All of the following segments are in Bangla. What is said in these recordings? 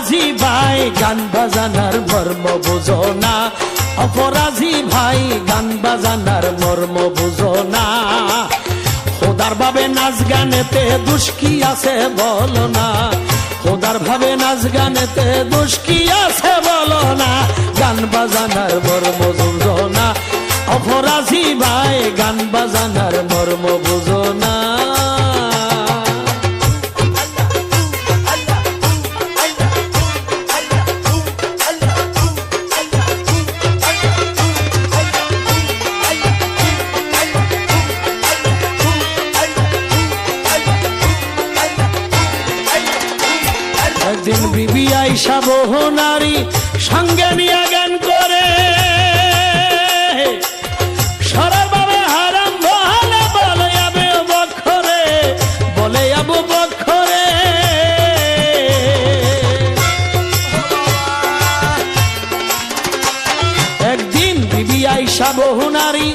অপরাধী ভাই গান বাজানার মর্ম বুঝো না, অপরাধী ভাই গান বাজানার মর্ম বুঝো না। খোদার ভাবে নাচ গানেতে দোষ কি আছে বলো না, খোদার ভাবে নাচ গানেতে দোষ কি আছে বলো না। গান বাজানার মর্ম বুঝো না, অপরাধী ভাই গান বাজানার মর্ম বুঝো না। একদিন বিবি আইসা বহু নারী সঙ্গে নিয়ে গান করে, সরল ভাবে হারাম বলে বলে আবু বকরে, বলে আবু বকরে। একদিন বিবি আইসা বহু নারী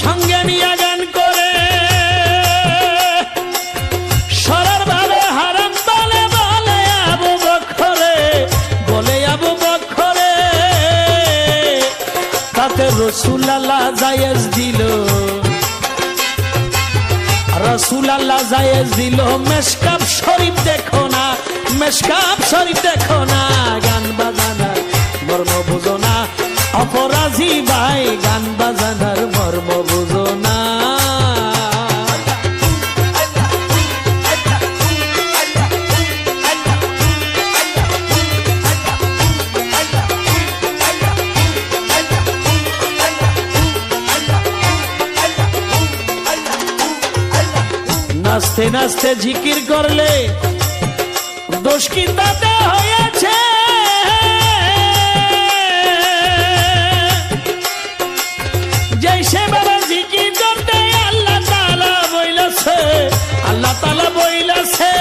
সঙ্গে নিয়ে গান করে, সরল ভাবে হারাম বলে বলে আবু বকরে, বলে আবু বকরে। তাতে রসুল আল্লাহ জায়েজ দিল, রসুল আল্লাহ জায়েজ দিল। মেশকাব শরীফ দেখো না, মেশকাব শরীফ দেখো না। গান বাজানার মর্ম বুঝো না, অপরাধী ভাই গান বাজানার মর্ম বুঝো না। নাচতে নাচতে জিকির করলে দোষ কি তাতে হয়েছে, যে সেভাবে জিকির করতে আল্লাহ তাআলা বইলেছে, আল্লাহ তাআলা বইলেছে।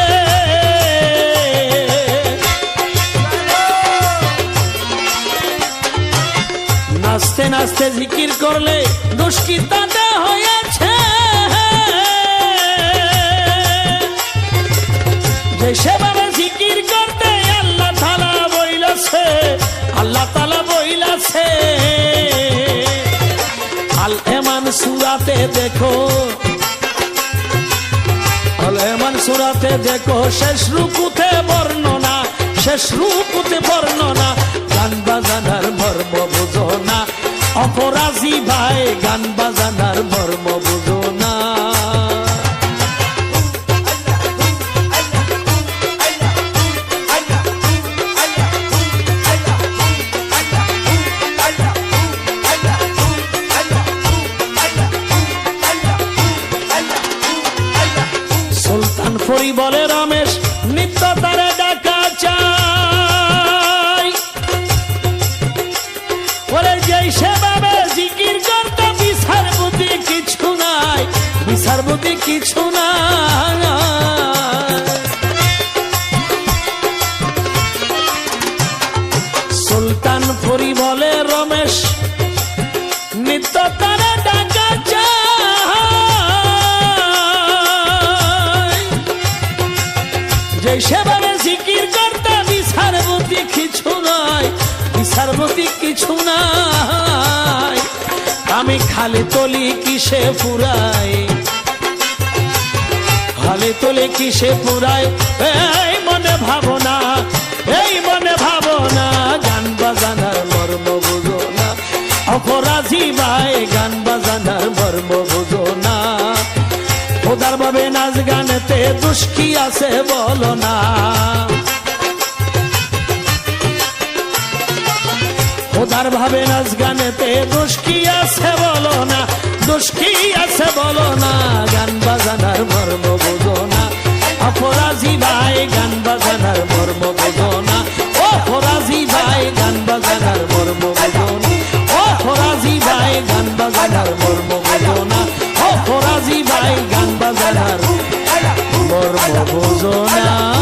নাচতে নাচতে জিকির করলে দোষ কি তাতে হয়েছে, সেভাবে জিকির করতে আল্লাহ তাআলা বইলেছে, আল্লাহ তাআলা বইলেছে। আল ইমান সূরাতে দেখো, আল ইমান সূরাতে দেখো শেষ রুকুতে বর্ণনা, শেষ রুকুতে বর্ণনা। গান বাজানার মর্ম বুঝো না, অপরাধী ভাই গান বাজানার মর্ম বুঝো না। সুলতান ফরি বলে রমেশ নিত্য তারে ডাকা চাই, ওরে যেই সেভাবে জিকির করতে বিচার বুদ্ধি কিছু নাই, বিচার বুদ্ধি কিছু নাই। সুলতান ফরি বলে রমেশ নিত্য তারে ডাকা চাই, যে সেভাবে জিকির করতে বিচার বুদ্ধি কিছু নাই, বিচার বুদ্ধি কিছু নাই। আমি খালি তলি কিসে ফুরাই, খালি তলি কিসে ফুরাই, এই মনে ভাবনা, এই মনে ভাবনা। গান বাজানার মর্ম বুঝো না, অপরাধী ভাই গান বাজানার মর্ম বুঝো না। খোদার ভাবে নাচ গানেতে দোষ কি আছে বলো না, খোদার ভাবে নাচ গানেতে দোষ কি আছে বলো না, দোষ কি আছে বলো না। গান বাজানার মর্ম বুঝো না, অপরাধী ভাই গান বাজানার মর্ম বুঝো না, অপরাধী ভাই গান বাজানার মর্ম বুঝো না, অপরাধী ভাই গান বাজানার মর্ম বুঝো না, অপরাধী ভাই গান বাজানার মর্ম বুঝো না।